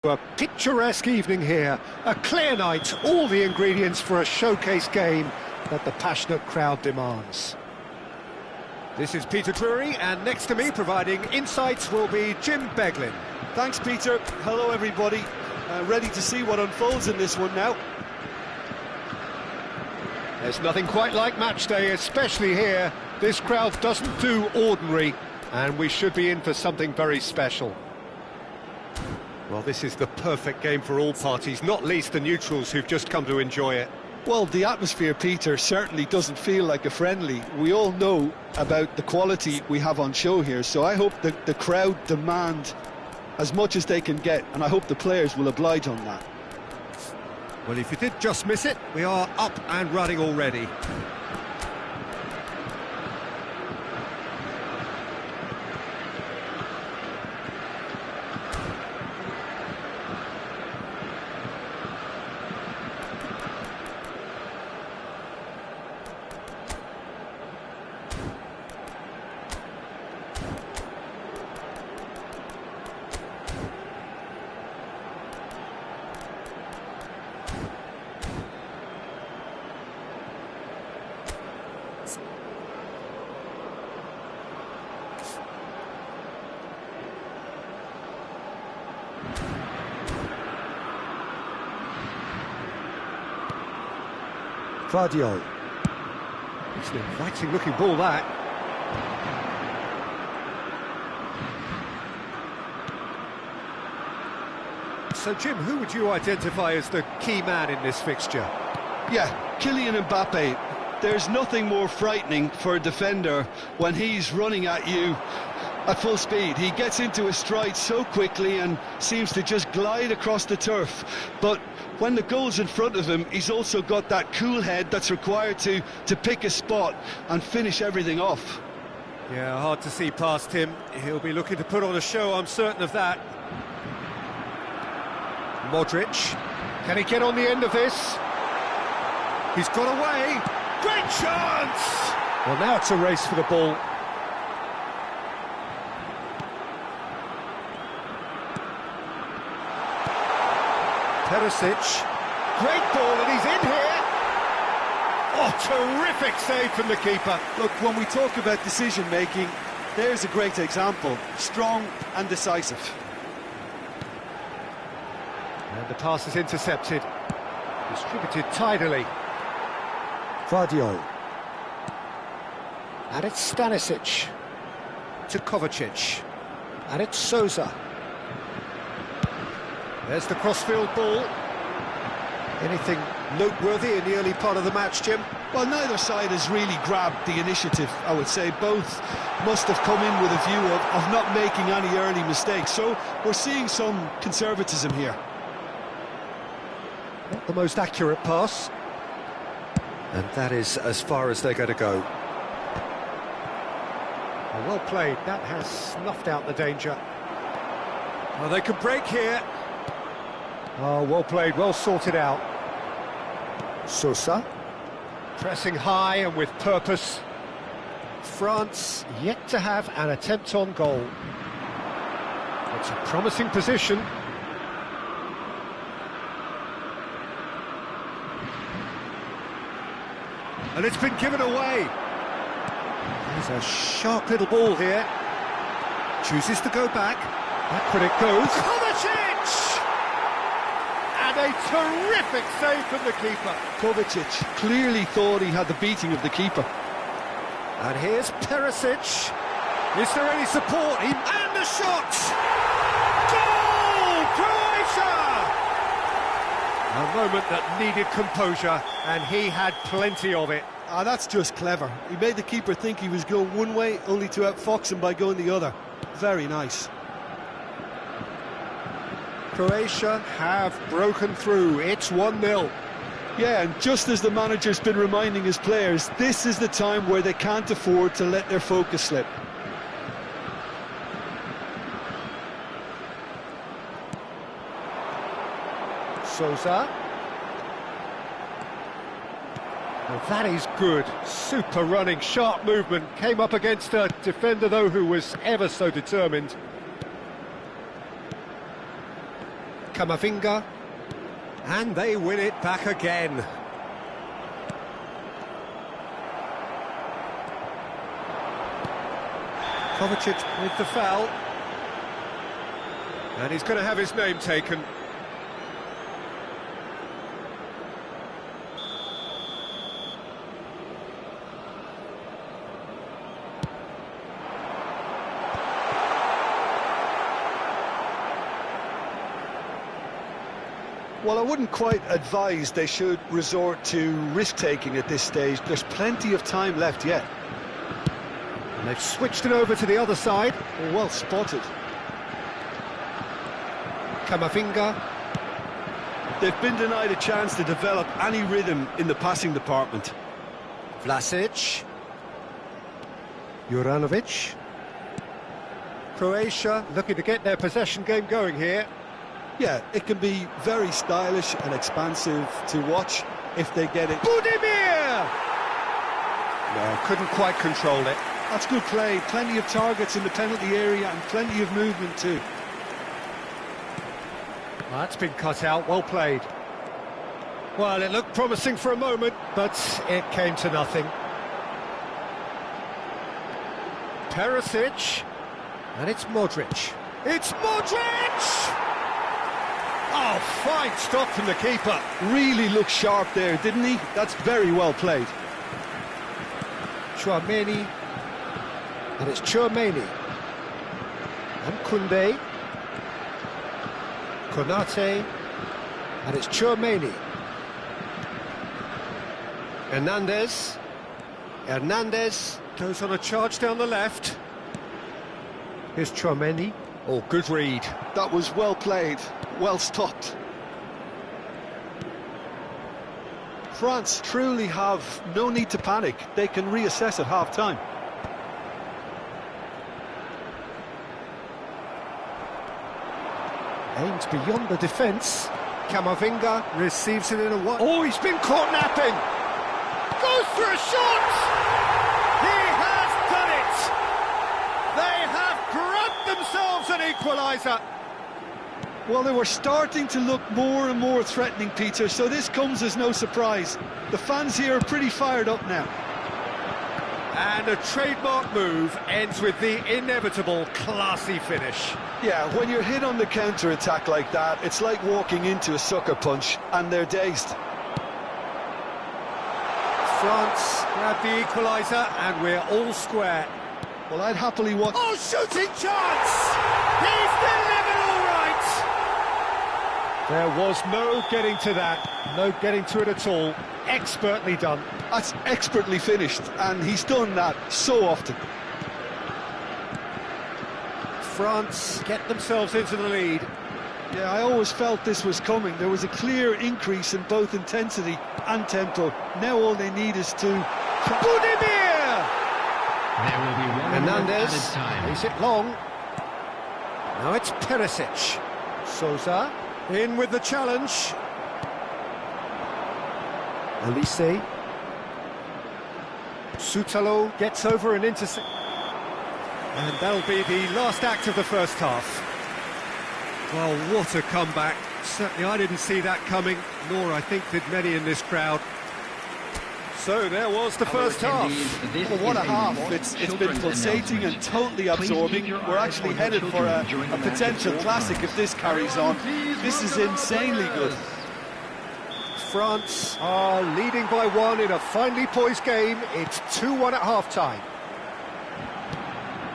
A picturesque evening here, a clear night, all the ingredients for a showcase game that the passionate crowd demands. This is Peter Drury, and next to me providing insights will be Jim Beglin. Thanks, Peter. Hello, everybody. Ready to see what unfolds in this one now. There's nothing quite like match day, especially here. This crowd doesn't do ordinary, and we should be in for something very special. Well, this is the perfect game for all parties, not least the neutrals who've just come to enjoy it. Well, the atmosphere, Peter, certainly doesn't feel like a friendly. We all know about the quality we have on show here, so I hope that the crowd demand as much as they can get, and I hope the players will oblige on that. Well, if you did just miss it, we are up and running already. Claudio. It's an inviting looking ball, that. So Jim, who would you identify as the key man in this fixture? Yeah, Kylian Mbappe. There's nothing more frightening for a defender when he's running at you at full speed. He gets into his stride so quickly and seems to just glide across the turf. But when the goal's in front of him, he's also got that cool head that's required to pick a spot and finish everything off. Yeah, hard to see past him. He'll be looking to put on a show, I'm certain of that. Modric. Can he get on the end of this? He's got away. Great chance! Well, now it's a race for the ball. Perisic, great ball, and he's in here. Oh, terrific save from the keeper. Look, when we talk about decision-making, there's a great example. Strong and decisive. And the pass is intercepted. Distributed tidily. Claudio. And it's Stanisic. To Kovacic. And it's Sousa. There's the crossfield ball. Anything noteworthy in the early part of the match, Jim? Well, neither side has really grabbed the initiative, I would say. Both must have come in with a view of not making any early mistakes. So we're seeing some conservatism here. Not the most accurate pass. And that is as far as they're going to go. Well played. That has snuffed out the danger. Well, they can break here. Oh, well played, well sorted out. Sousa. Pressing high and with purpose. France yet to have an attempt on goal. It's a promising position. And it's been given away. There's a sharp little ball here. Chooses to go back. Back when it goes. Kovacic! And a terrific save from the keeper. Kovacic clearly thought he had the beating of the keeper. And here's Perisic. Is there any support? And the shot! Goal! Croatia! A moment that needed composure, and he had plenty of it. Ah, that's just clever. He made the keeper think he was going one way, only to outfox him by going the other. Very nice. Croatia have broken through. It's 1-0. Yeah, and just as the manager's been reminding his players, this is the time where they can't afford to let their focus slip. Sousa. Well, that is good. Super running, sharp movement. Came up against a defender, though, who was ever so determined. Camavinga. And they win it back again. Kovacic with the foul. And he's going to have his name taken. Well, I wouldn't quite advise they should resort to risk-taking at this stage. There's plenty of time left yet. And they've switched it over to the other side. Well spotted. Camavinga. They've been denied a chance to develop any rhythm in the passing department. Vlasic. Juranovic. Croatia looking to get their possession game going here. Yeah, it can be very stylish and expansive to watch if they get it. Budimir! No, couldn't quite control it. That's good play. Plenty of targets in the penalty area and plenty of movement too. Well, that's been cut out. Well played. Well, it looked promising for a moment, but it came to nothing. Perisic. And it's Modric. It's Modric! Oh, fine stop from the keeper. Really looked sharp there, didn't he? That's very well played. Chouameni. And it's Chouameni. And Koundé. Konate. And it's Chouameni. Hernandez. Hernandez goes on a charge down the left. Here's Chouameni. Oh, good read. That was well played, well stopped. France truly have no need to panic. They can reassess at half-time. Aims beyond the defence. Camavinga receives it in a one. Oh, he's been caught napping. Goes for a shot. He has done it. They have grabbed themselves an equaliser. Well, they were starting to look more and more threatening, Peter, so this comes as no surprise. The fans here are pretty fired up now. And a trademark move ends with the inevitable classy finish. Yeah, when you're hit on the counter-attack like that, it's like walking into a sucker punch, and they're dazed. France grab the equaliser, and we're all square. Well, I'd happily watch... Oh, shooting chance! He's delivered all right! There was no getting to that, no getting to it at all. Expertly done. That's expertly finished, and he's done that so often. France get themselves into the lead. Yeah, I always felt this was coming. There was a clear increase in both intensity and tempo. Now all they need is to... Budimir! There will be one Hernandez time. plays it long. Now it's Perisic. Sousa in with the challenge. Elise. Soutalo gets over and intercept. And that'll be the last act of the first half. Well, what a comeback. Certainly I didn't see that coming, nor I think did many in this crowd. So there was the first half. Well, what a half. It's been pulsating and totally absorbing. We're actually headed for a potential classic if this carries on. This is insanely good. France are leading by one in a finely poised game. It's 2-1 at half-time.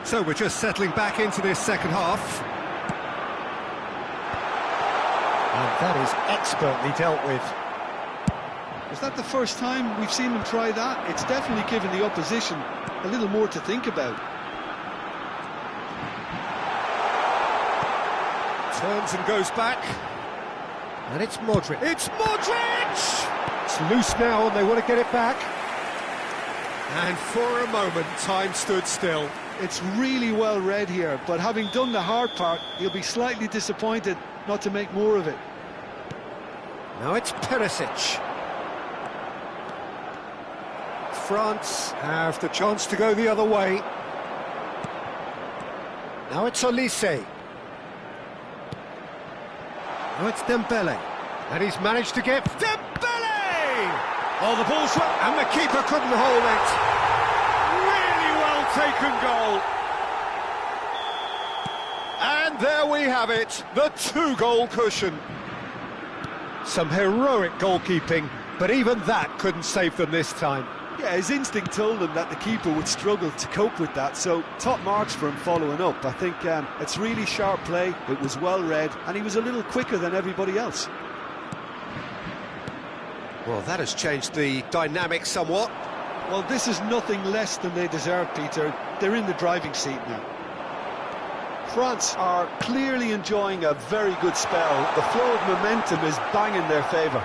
So we're just settling back into this second half. And that is expertly dealt with. Is that the first time we've seen them try that? It's definitely given the opposition a little more to think about. Turns and goes back. And it's Modric. It's Modric! It's loose now and they want to get it back. And for a moment, time stood still. It's really well read here, but having done the hard part, he'll be slightly disappointed not to make more of it. Now it's Perisic. France have the chance to go the other way. Now it's Elise. Oh, it's Dembele. And he's managed to get... Dembele! Oh, the ball's... And the keeper couldn't hold it. Really well taken goal. And there we have it, the two-goal cushion. Some heroic goalkeeping, but even that couldn't save them this time. Yeah, his instinct told him that the keeper would struggle to cope with that, so top marks for him following up. I think it's really sharp play, it was well read, and he was a little quicker than everybody else. Well, that has changed the dynamic somewhat. Well, this is nothing less than they deserve, Peter. They're in the driving seat now. France are clearly enjoying a very good spell. The flow of momentum is bang in their favour.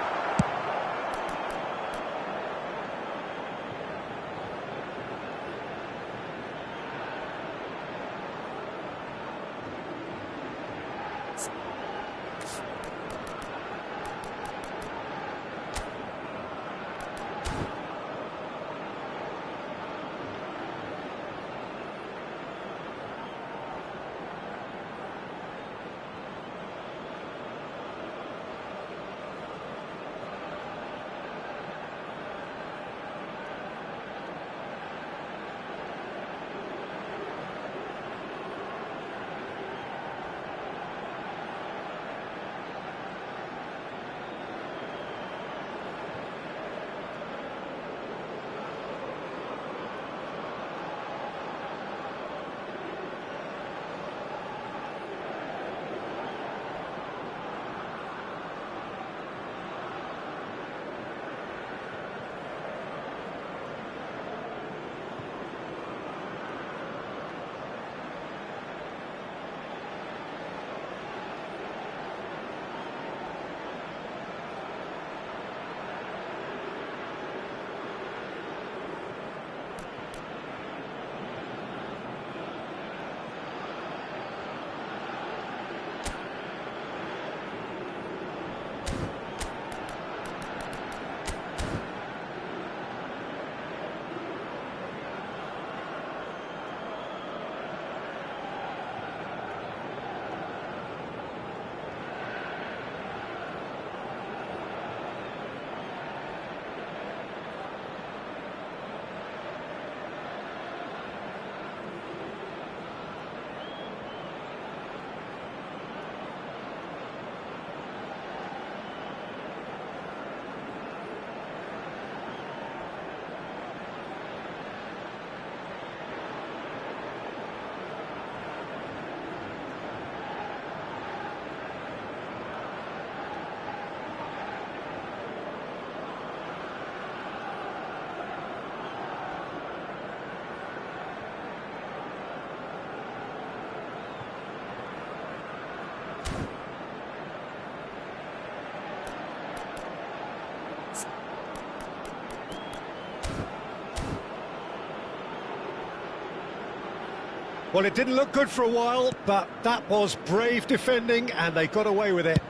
Well, it didn't look good for a while, but that was brave defending, and they got away with it.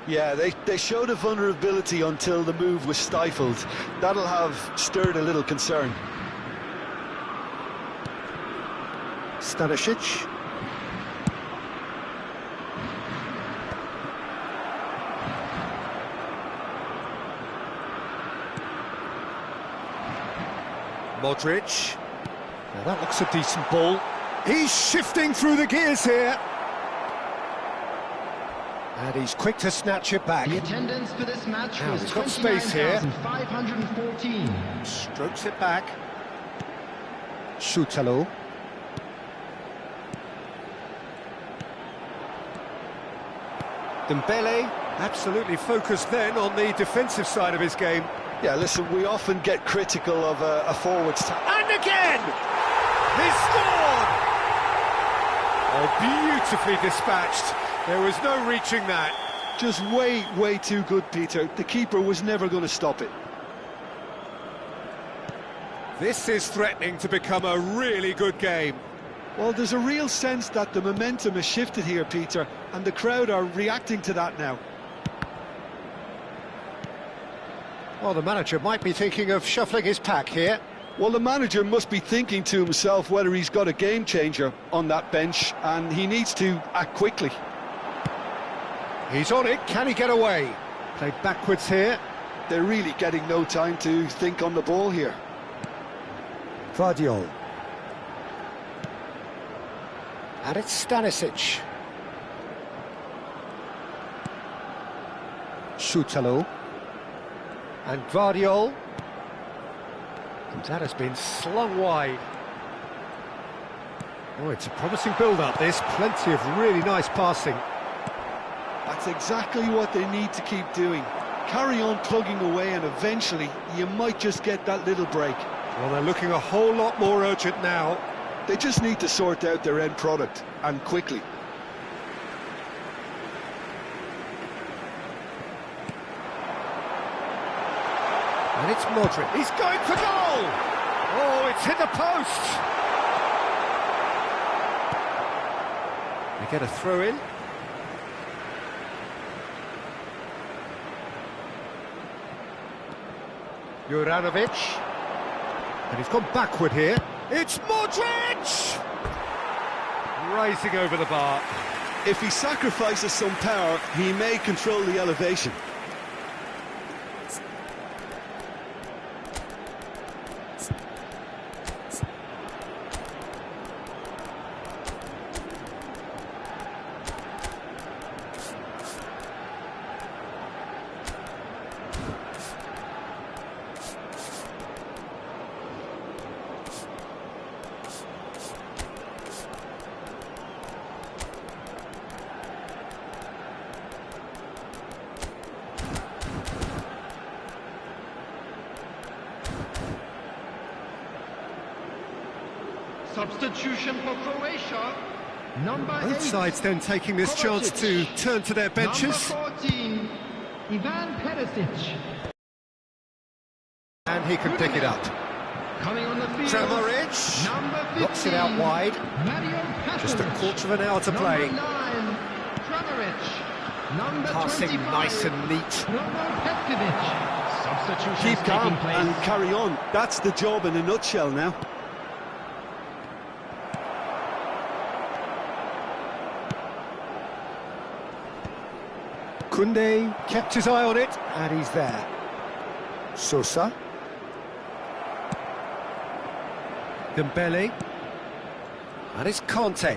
Yeah, they showed a vulnerability until the move was stifled. That'll have stirred a little concern. Stanisic. Modric. Now that looks a decent ball. He's shifting through the gears here. And he's quick to snatch it back. The attendance for this match now, was he's got space here. 29,514. Strokes it back. Shutalo. Dembele, absolutely focused then on the defensive side of his game. Yeah, listen, we often get critical of a forward's... And again! He's scored! Oh, beautifully dispatched. There was no reaching that. Just way too good, Peter. The keeper was never going to stop it. This is threatening to become a really good game. Well, there's a real sense that the momentum has shifted here, Peter, and the crowd are reacting to that now. Well, the manager might be thinking of shuffling his pack here. Well, the manager must be thinking to himself whether he's got a game changer on that bench, and he needs to act quickly. He's on it, can he get away? Played backwards here. They're really getting no time to think on the ball here. Vardiol. And it's Stanisic. Schutalo. And Vardiol. And that has been slung wide. Oh, it's a promising build-up, this. Plenty of really nice passing. That's exactly what they need to keep doing. Carry on plugging away and eventually you might just get that little break. Well, they're looking a whole lot more urgent now. They just need to sort out their end product, and quickly. And it's Modric. He's going for goal! Oh, it's hit the post! They get a throw in. Juranovic. And he's gone backward here. It's Modric! Rising over the bar. If he sacrifices some power, he may control the elevation. Substitution for Croatia. Number 8. Both sides then taking this chance to turn to their benches. Number 14, Ivan Perisic. And he can pick it up. Coming on the field. Kramaric Number 15, knocks it out wide. Mario Pasalic. Just a quarter of an hour to play. Number 9, Kramaric. Number Passing 25, nice and neat. Roman Petkovic. Substitution Keep calm taking place. and carry on. That's the job in a nutshell now. Koundé kept his eye on it, and he's there. Sosa. Dembele. And it's Conte.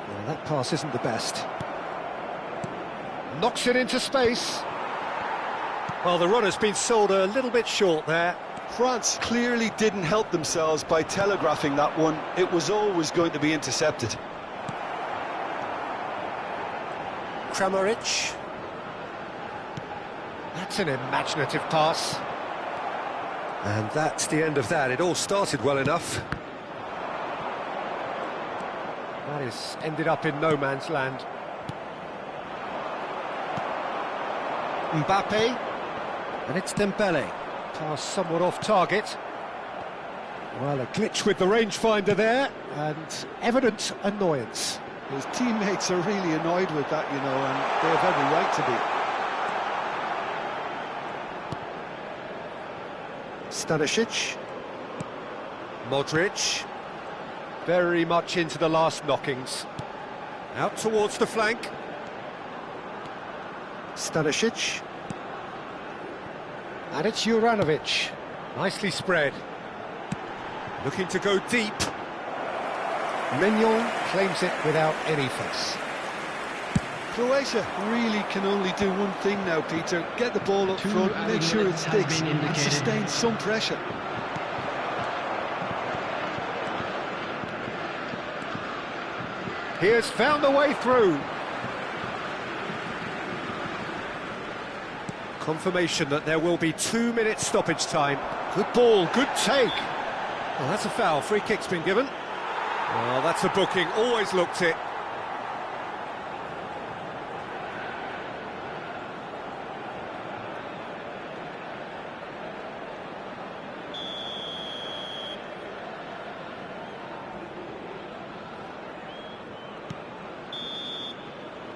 Well, that pass isn't the best. Knocks it into space. Well, the runner's been sold a little bit short there. France clearly didn't help themselves by telegraphing that one. It was always going to be intercepted. Kramaric. That's an imaginative pass. And that's the end of that. It all started well enough. That is ended up in no man's land. Mbappe. And it's Dembele. Pass somewhat off target. Well, a glitch with the rangefinder there, and evident annoyance. His teammates are really annoyed with that, you know, and they have every right to be. Stanisic. Modric. Very much into the last knockings. Out towards the flank. Stanisic. And it's Juranovic. Nicely spread. Looking to go deep. Mignon claims it without any fuss. Croatia really can only do one thing now, Peter. Get the ball up front, make sure it sticks, and sustain some pressure. He has found a way through. Confirmation that there will be 2 minutes stoppage time. Good ball, good take. Well, that's a foul. Free kick's been given. Well, that's a booking. Always looked it.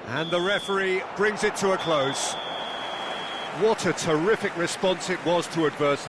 And the referee brings it to a close. What a terrific response it was to adversity.